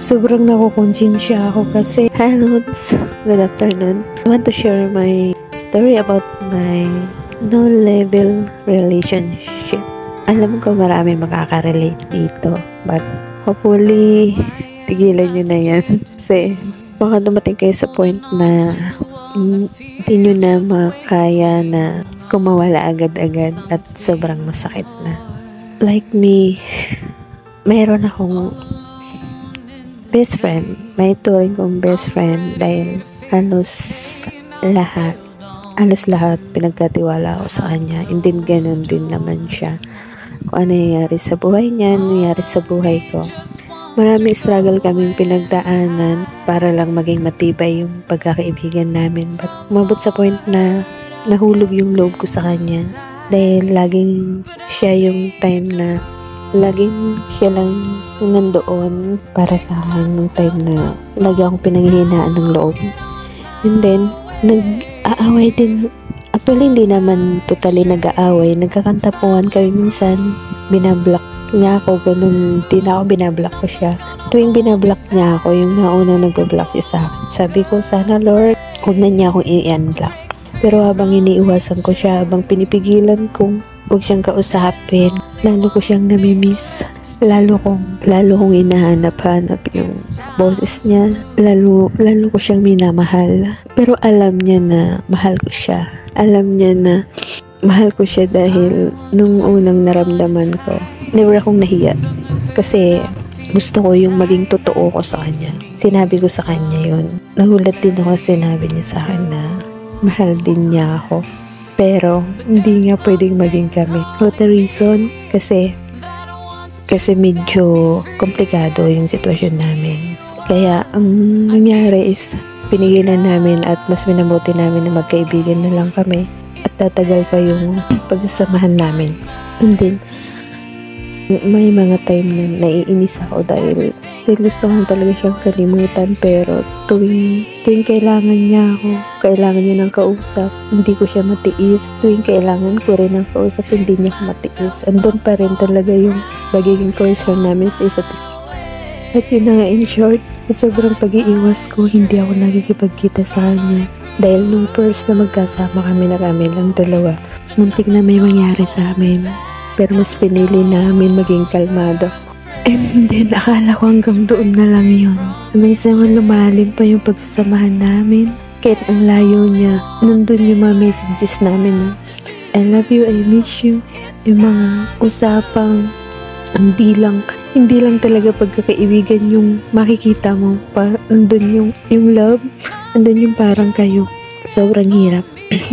Sobrang nakukonsensya ako kasi, hello, good afternoon. I want to share my story about my no-level relationship. Alam ko marami makaka-relate dito, but hopefully, tigilan nyo na yan. Kasi, baka dumating kayo sa point na hindi nyo na makaya na kumawala agad-agad at sobrang masakit na. Like me, mayroon akong best friend. May turing kong best friend dahil halos lahat pinagkatiwala ko sa kanya. And then ganun din naman siya. Kung ano nangyayari sa buhay niya, nangyayari sa buhay ko. Maraming struggle kaming pinagdaanan para lang maging matibay yung pagkakaibigan namin. But umabot sa point na nahulog yung loob ko sa kanya. Dahil laging siya yung time na laging siya lang nandoon para sa akin nung time na lagi akong pinanghihinaan ng loob. And then, nag-aaway din. Actually, hindi naman totally nag-aaway. Nagkakantapuan kami minsan. Binablock niya ako. Ganun din ako, binablock ko siya. Tuwing binablock niya ako, yung nauna nag-block siya sa akin. Sabi ko, sana Lord, huwag na niya akong i-unblock. Pero habang iniiwasan ko siya, habang pinipigilan kong huwag siyang kausapin, lalo ko siyang namimiss. Lalo kong hinahanap-hanap yung boses niya. Lalo ko siyang minamahal. Pero alam niya na mahal ko siya. Alam niya na mahal ko siya dahil nung unang naramdaman ko, never akong nahiya. Kasi gusto ko yung maging totoo ko sa kanya. Sinabi ko sa kanya yun. Nagulat din ako sinabi niya sa akin na mahal din niya ako. Pero, hindi nga pwedeng maging kami. What the reason? Kasi medyo komplikado yung sitwasyon namin. Kaya, ang nangyari is, pinigilan namin at mas minabuti namin na magkaibigan na lang kami. At tatagal pa yung pagsasamahan namin. And then, may mga time na naiinis ako dahil gusto ko talaga siyang kalimutan, pero tuwing kailangan niya ako, kailangan niya ng kausap, hindi ko siya matiis. Tuwing kailangan ko rin ng kausap, hindi niya matiis. Andun pa rin talaga yung pagiging concern namin sa isa't isa. At yun na nga, in short, sa sobrang pag-iiwas ko, hindi ako nakikipagkita sa kanya. Dahil nung first na magkasama kami lang dalawa, muntik na may mangyari sa amin. Pero mas pinili namin maging kalmado. And then, akala ko hanggang doon na lang yun. Minsan lumalim pa yung pagsasamahan namin. Kahit ang layo niya, nandun yung mga messages namin na, I love you, I miss you. Yung mga usapang hindi lang talaga pagkakaibigan yung makikita mo. Nandun yung love, nandun yung parang kayo. Sobrang hirap.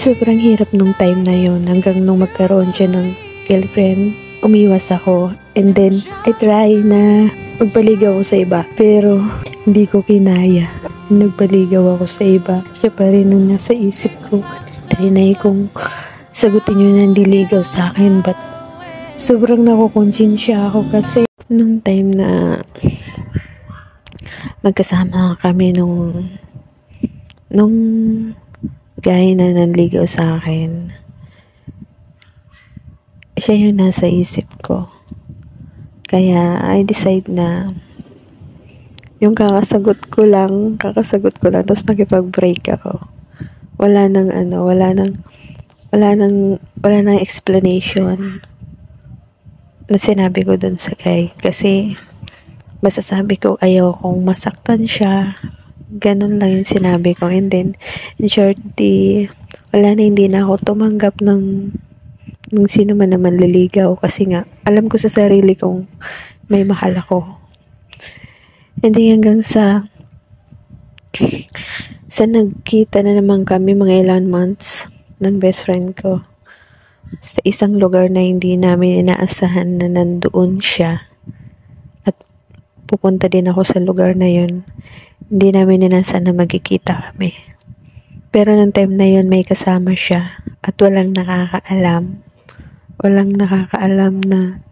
Sobrang hirap nung time na yun. Hanggang nung magkaroon siya ng girlfriend, umiwas ako. And then, I try na magbaligaw ako sa iba. Pero, hindi ko kinaya. Nagbaligaw ako sa iba. Siya pa rin nung nasa isip ko. Trinay kong sagutin yun na diligaw sa akin. But, sobrang nakukonsensya ako kasi nung time na magkasama kami nung guy na nanligaw sa akin, siya yung nasa isip ko. Kaya, I decide na yung kakasagot ko lang, tapos nakipag-break ako. Wala nang explanation na sinabi ko dun sa guy. Kasi, masasabi ko, ayaw kong masaktan siya. Ganun lang yung sinabi ko. And then, in short, hindi na ako tumanggap ng sino man naman liligaw kasi nga alam ko sa sarili kong may mahal ako. Hindi hanggang sa nagkita na naman kami mga ilang months ng best friend ko sa isang lugar na hindi namin inaasahan na nandoon siya, at pupunta din ako sa lugar na yun. Hindi namin inaasahan na magkikita kami, pero nung time na yun may kasama siya at walang nakakaalam na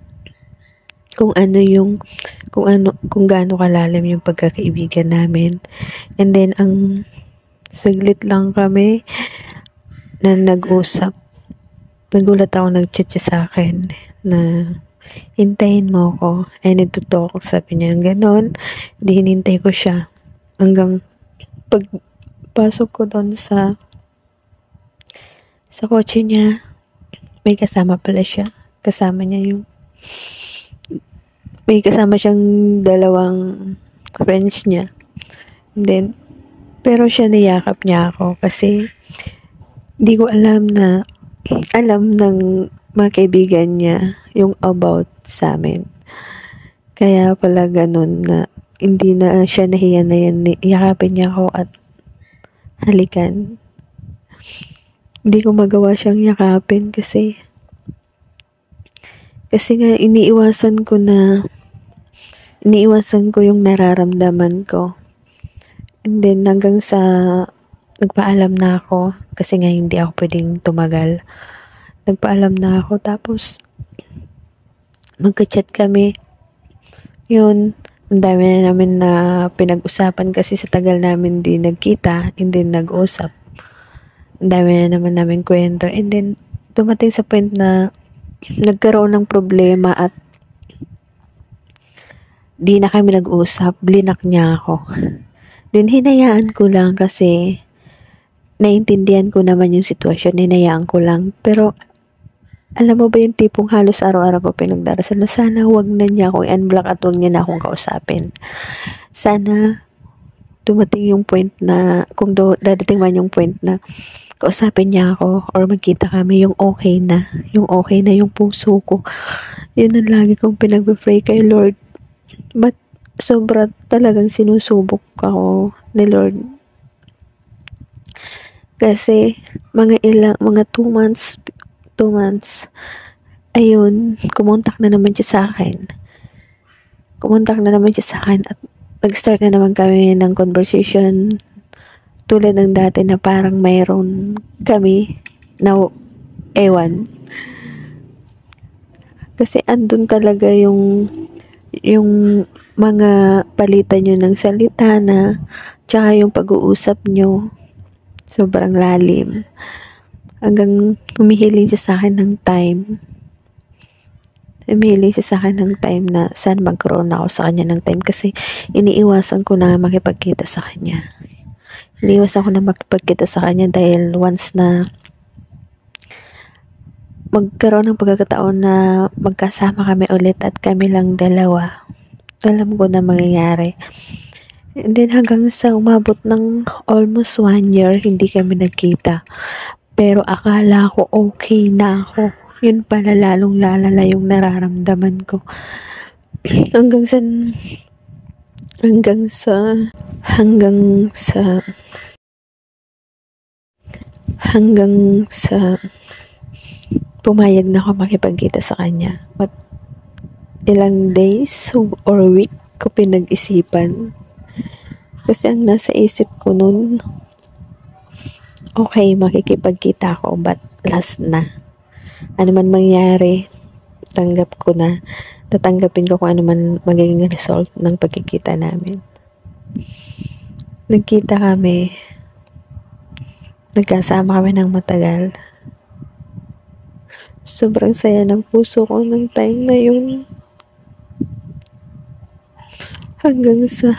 kung gaano kalalim yung pagkakaibigan namin. And then, ang saglit lang kami na nag-usap. Nagulat ako, nag-chat siya sa akin na hintayin mo ko. I need to talk. Sabi niya, ganon. Hindi hinintay ko siya. Hanggang pagpasok ko doon sa kotse niya, may kasama pala siya. May kasama siyang dalawang friends niya. And then, pero siya niyakap niya ako kasi di ko alam ng mga kaibigan niya yung about sa amin. Kaya pala ganun na hindi na siya nahiya na yan. Yakapin niya ako at halikan. Hindi ko magawa siyang yakapin kasi nga iniiwasan ko yung nararamdaman ko. And then hanggang sa nagpaalam na ako kasi nga hindi ako pwedeng tumagal. Nagpaalam na ako tapos magka-chat kami. Yun, ang dami na namin na pinag-usapan kasi sa tagal namin di nagkita and then nag-usap. Ang dami na naman namin kwento and then dumating sa point na nagkaroon ng problema at di na kami nag-usap. Blinak niya ako. Then hinayaan ko lang kasi naiintindihan ko naman yung sitwasyon. Hinayaan ko lang. Pero alam mo ba yung tipong halos araw-araw ko pinagdarasal na sana wag na niya akong unblock at wag niya na akong kausapin. Sana dumating yung point na, kung dadating man yung point na kausapin niya ako or magkita kami, yung okay na yung puso ko. Yun ang lagi kong pinag-pray kay Lord. But sobra talagang sinusubok ako ni Lord. Kasi mga 2 months, ayun, kumontak na naman siya sa akin. At nag-start na naman kami ng conversation tulad ng dati na parang mayroon kami na ewan. Kasi andun talaga yung mga palitan nyo ng salita na tsaka yung pag-uusap nyo sobrang lalim. Hanggang humihiling siya sa akin ng time. Na saan magkaroon ako sa kanya ng time kasi iniiwasan ko na makipagkita sa kanya. Dahil once na magkaroon ng pagkakataon na magkasama kami ulit at kami lang dalawa, alam ko na mangyayari. And then hanggang sa umabot ng almost 1 year, hindi kami nagkita. Pero akala ko okay na ako. Yun pala lalong lalala yung nararamdaman ko. Hanggang sa pumayag na ako makipagkita sa kanya. But ilang days or week ko pinag-isipan. Kasi ang nasa isip ko nun, okay, makikipagkita ako, but last na. Ano man mangyari, tatanggapin ko kung ano man magiging result ng pagkikita namin. Nagkita kami, nagkasama kami ng matagal. Sobrang saya ng puso ko ng time na yun. Hanggang sa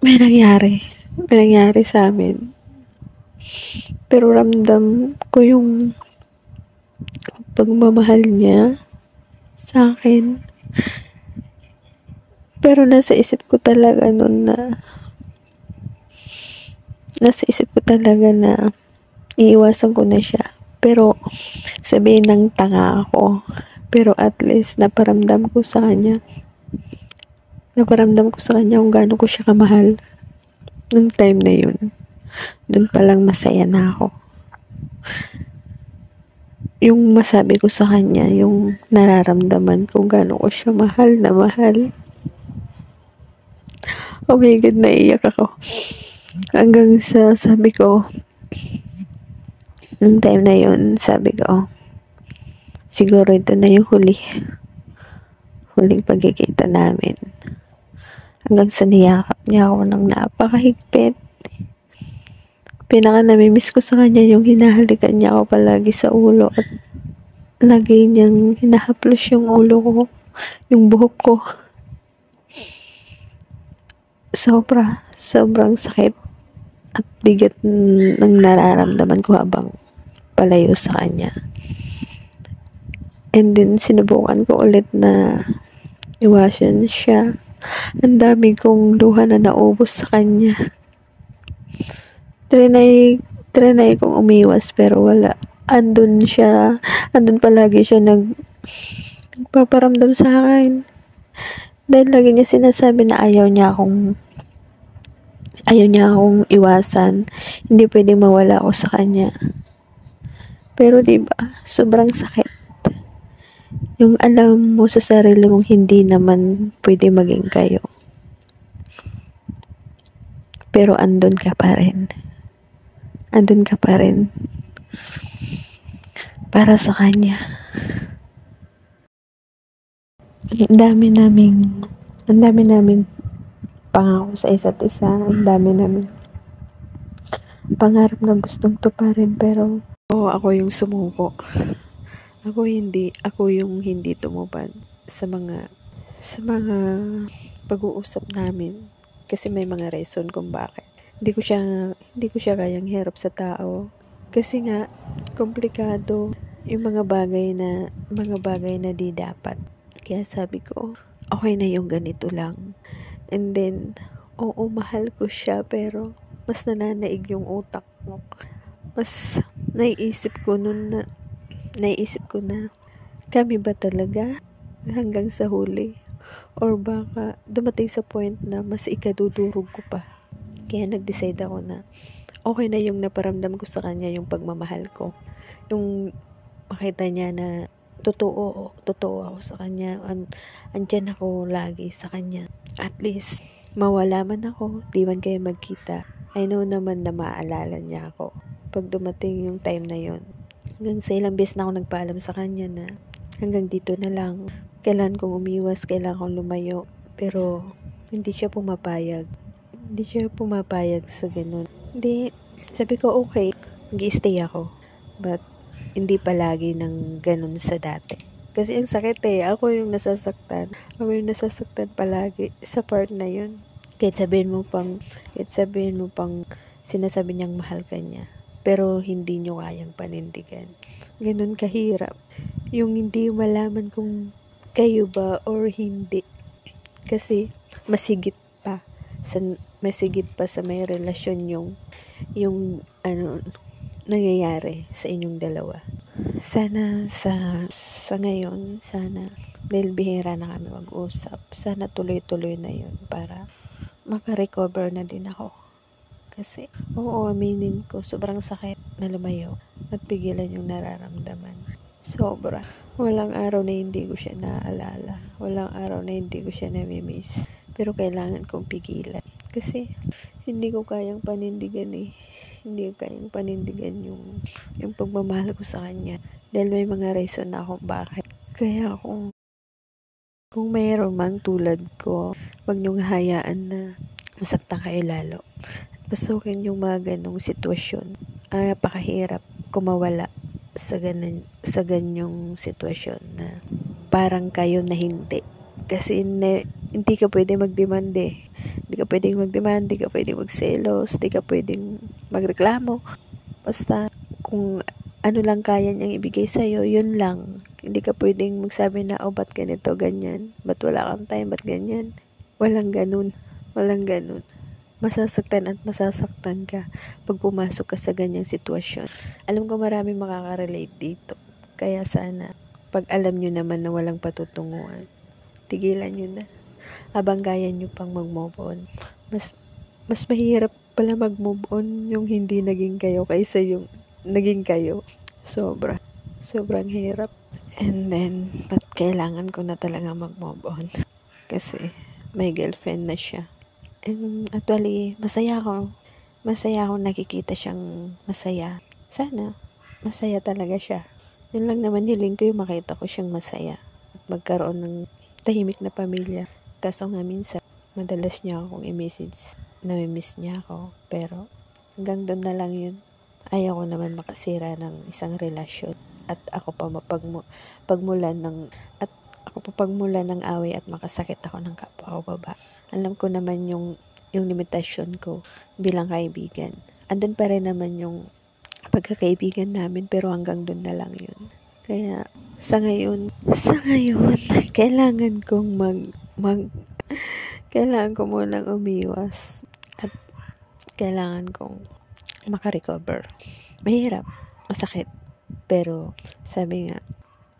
may nangyari sa amin. Pero ramdam ko yung pagmamahal niya sa akin. Pero nasa isip ko talaga na iiwasan ko na siya. Pero sabihin ng tanga ako. Pero at least naparamdam ko sa kanya kung gaano ko siya kamahal nung time na yun. Doon palang masaya na ako. Yung masabi ko sa kanya, yung nararamdaman kung gaano ko siya mahal na mahal. Oh my God, naiyak ako. Hanggang sa sabi ko, nung time na yun, sabi ko, siguro ito na yung huling pagkikita namin. Hanggang sa niyakap niya ako ng napakahigpit. Pinaka namimiss ko sa kanya yung hinahalikan niya ako palagi sa ulo at lagi niyang hinahaplos yung ulo ko, yung buhok ko. Sobrang sakit at bigat ng nararamdaman ko habang palayo sa kanya. And then, sinubukan ko ulit na iwasan siya. Ang dami kong luha na naubos sa kanya. Trinay kong umiwas pero wala. Andun palagi siya nagpaparamdam sa akin. Dahil lagi niya sinasabi na ayaw niya akong iwasan. Hindi pwedeng mawala ako sa kanya. Pero diba, sobrang sakit. Yung alam mo sa sarili mong hindi naman pwede maging kayo. Pero andun ka pa rin. Andun ka pa rin. Para sa kanya. Ang dami naming pangako sa isa't isa. Ang dami naming pangarap na gustong tuparin, pero ako yung sumuko. Ako yung hindi tumupad sa mga pag-uusap namin kasi may mga reason kung bakit. Hindi ko siya kayang hirap sa tao kasi nga komplikado yung mga bagay na di dapat. Kaya sabi ko, okay na yung ganito lang. And then, oo, mahal ko siya pero mas nananaig yung utak mo. Mas naiisip ko na kami ba talaga hanggang sa huli, or baka dumating sa point na mas ikadudurog ko pa. Kaya nag-decide ako na okay na yung naparamdam ko sa kanya, yung pagmamahal ko, yung makita niya na totoo ako sa kanya, andyan ako lagi sa kanya. At least mawala man ako, di man kayo magkita, I know naman na maaalala niya ako pag dumating yung time na yon. Hanggang sa ilang beses na ako nagpaalam sa kanya na hanggang dito na lang. Kailangan kong umiwas, kailangan kong lumayo. Pero hindi siya pumapayag. Sa ganun. Hindi, sabi ko okay, mag-i-stay ako. But hindi palagi ng ganun sa dati. Kasi ang sakit ako yung nasasaktan. Ako yung nasasaktan palagi sa part na yun. Kahit sabihin mo pang sinasabi niyang mahal ka niya, pero hindi niyo kayang panindigan. Ganun kahirap. Yung hindi malaman kung kayo ba or hindi. Kasi masigit pa sa may relasyon yung nangyayari sa inyong dalawa. Sana sa ngayon, dahil bihira na kami mag-usap, sana tuloy-tuloy na yun para makarecover na din ako. Kasi, aminin ko, sobrang sakit na lumayo at pigilan yung nararamdaman. Sobra. Walang araw na hindi ko siya naaalala. Walang araw na hindi ko siya namimiss. Pero kailangan kong pigilan. Kasi, hindi ko kayang panindigan Hindi ko kayang panindigan yung pagmamahal ko sa kanya. Dahil may mga reason na kung bakit. Kaya kung mayroon man tulad ko, wag niyong hayaan na masaktan kayo lalo. Pasukin yung mga ganong sitwasyon. Napakahirap kumawala sa ganyong sitwasyon na parang kayo na hindi. Kasi hindi ka pwede mag-demand Hindi ka pwedeng magselos, hindi ka pwedeng magreklamo. Basta kung ano lang kaya niyang ibigay sa'yo, yun lang. Hindi ka pwedeng magsabi na, ba't ganito, ganyan? Ba't wala kang time, ba't ganyan? Walang ganun. Masasaktan ka pag pumasok ka sa ganyang sitwasyon. Alam ko maraming makaka-relate dito. Kaya sana, pag alam nyo naman na walang patutunguhan, tigilan nyo na. Habang kaya nyo pang mag-move on. Mas mahirap pala mag-move on yung hindi naging kayo kaysa yung naging kayo. Sobrang hirap. And then, but kailangan ko na talaga mag-move on. Kasi may girlfriend na siya. And actually, masaya ako nakikita siyang masaya. Sana, masaya talaga siya. Yun lang naman hiling ko, yung makita ko siyang masaya. At magkaroon ng tahimik na pamilya. Kaso nga minsan, madalas niya akong i-message. Nami-miss niya ako. Pero, Hanggang doon na lang yun. Ayaw ko naman makasira ng isang relasyon at ako pa pagmulan ng away at makasakit ako ng kapwa ko baba. Alam ko naman yung limitasyon ko bilang kaibigan. Andun pa rin naman yung pagkakaibigan namin, pero hanggang doon na lang yun. Kaya sa ngayon kailangan kong kailangan ko munang umiwas at kailangan kong makarecover. Mahirap, masakit, pero sabi nga,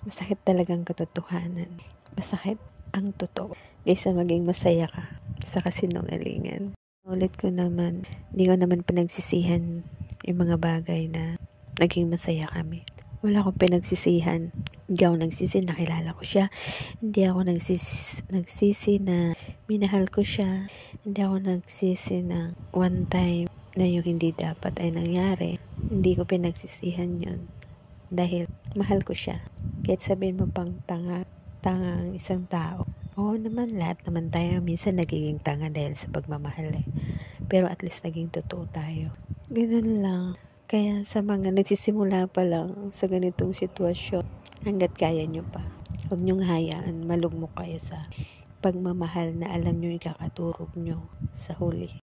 masakit talagang katotohanan. Masakit ang totoo kaysa maging masaya ka sa kasinungalingan. Ulit ko naman, hindi ko naman pinagsisihan yung mga bagay na naging masaya kami. Wala akong pinagsisihan. Hindi ako nagsisi na kilala ko siya. Hindi ako nagsisi na minahal ko siya. Hindi ako nagsisi na one time na yung hindi dapat ay nangyari. Hindi ko pinagsisihan yun. Dahil mahal ko siya. Kahit sabihin mo pang tanga ang isang tao. Oo naman, lahat naman tayo minsan nagiging tanga dahil sa pagmamahal eh. Pero at least naging totoo tayo. Ganun lang. Kaya sa mga nagsisimula pa lang sa ganitong sitwasyon, hanggat kaya nyo pa, huwag nyong hayaan malugmok kayo sa pagmamahal na alam nyo ikakaturog nyo sa huli.